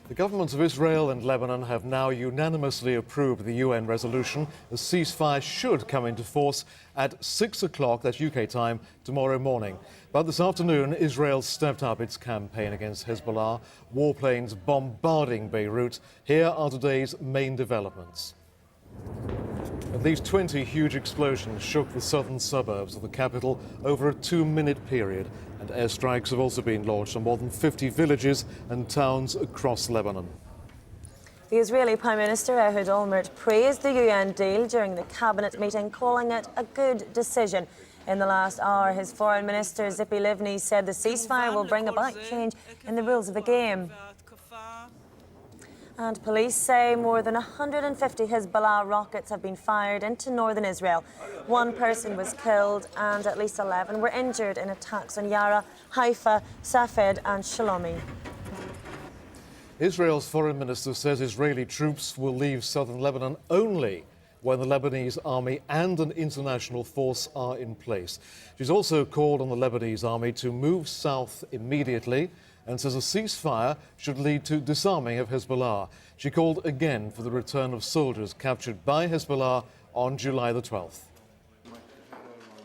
The governments of Israel and Lebanon have now unanimously approved the UN resolution. The ceasefire should come into force at 6 o'clock, that's UK time, tomorrow morning. But this afternoon, Israel stepped up its campaign against Hezbollah, warplanes bombarding Beirut. Here are today's main developments. At least 20 huge explosions shook the southern suburbs of the capital over a 2-minute period, and airstrikes have also been launched on more than 50 villages and towns across Lebanon. The Israeli Prime Minister Ehud Olmert praised the UN deal during the cabinet meeting, calling it a good decision. In the last hour, his foreign minister Tzipi Livni said the ceasefire will bring about change in the rules of the game. And police say more than 150 Hezbollah rockets have been fired into northern Israel. One person was killed and at least 11 were injured in attacks on Yara, Haifa, Safed and Shalomi. Israel's foreign minister says Israeli troops will leave southern Lebanon only when the Lebanese army and an international force are in place. She's also called on the Lebanese army to move south immediately and says a ceasefire should lead to disarming of Hezbollah. She called again for the return of soldiers captured by Hezbollah on July the 12th.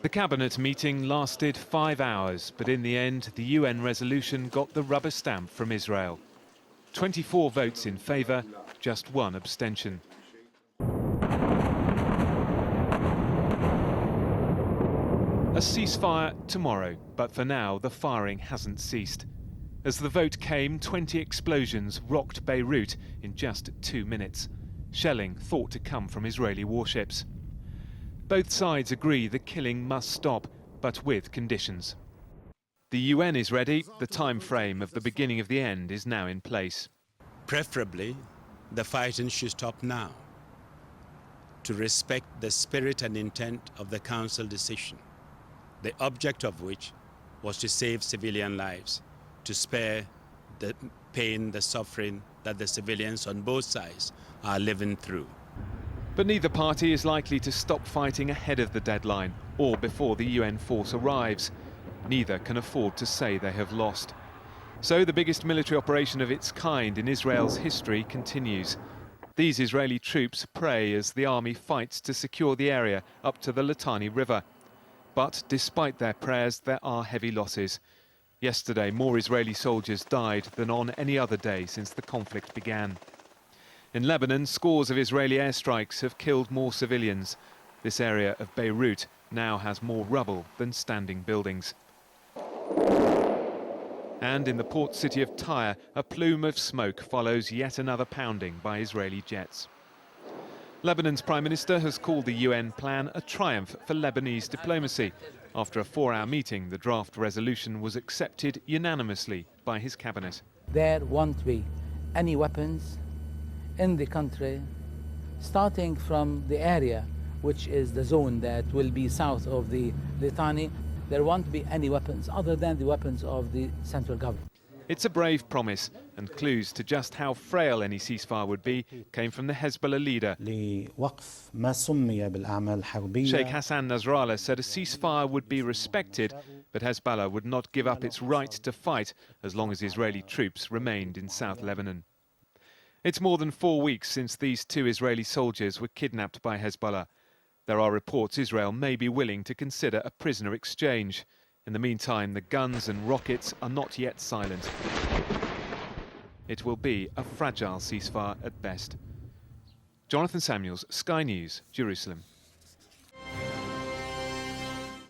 The cabinet meeting lasted 5 hours, but in the end, the UN resolution got the rubber stamp from Israel. 24 votes in favour, just 1 abstention. A ceasefire tomorrow, but for now, the firing hasn't ceased. As the vote came, 20 explosions rocked Beirut in just 2 minutes. Shelling thought to come from Israeli warships. Both sides agree the killing must stop, but with conditions. The UN is ready. The time frame of the beginning of the end is now in place. Preferably, the fighting should stop now, to respect the spirit and intent of the Council decision, the object of which was to save civilian lives, to spare the pain, the suffering that the civilians on both sides are living through. But neither party is likely to stop fighting ahead of the deadline or before the UN force arrives. Neither can afford to say they have lost. So the biggest military operation of its kind in Israel's history continues. These Israeli troops pray as the army fights to secure the area up to the Litani River. But despite their prayers, there are heavy losses. Yesterday, more Israeli soldiers died than on any other day since the conflict began. In Lebanon, scores of Israeli airstrikes have killed more civilians. This area of Beirut now has more rubble than standing buildings. And in the port city of Tyre, a plume of smoke follows yet another pounding by Israeli jets. Lebanon's Prime Minister has called the UN plan a triumph for Lebanese diplomacy. After a 4-hour meeting, the draft resolution was accepted unanimously by his cabinet. There won't be any weapons in the country, starting from the area, which is the zone that will be south of the Litani. There won't be any weapons other than the weapons of the central government. It's a brave promise, and clues to just how frail any ceasefire would be came from the Hezbollah leader. Sheikh Hassan Nasrallah said a ceasefire would be respected, but Hezbollah would not give up its right to fight as long as Israeli troops remained in South Lebanon. It's more than 4 weeks since these 2 Israeli soldiers were kidnapped by Hezbollah. There are reports Israel may be willing to consider a prisoner exchange. In the meantime, the guns and rockets are not yet silent. It will be a fragile ceasefire at best. Jonathan Samuels, Sky News, Jerusalem.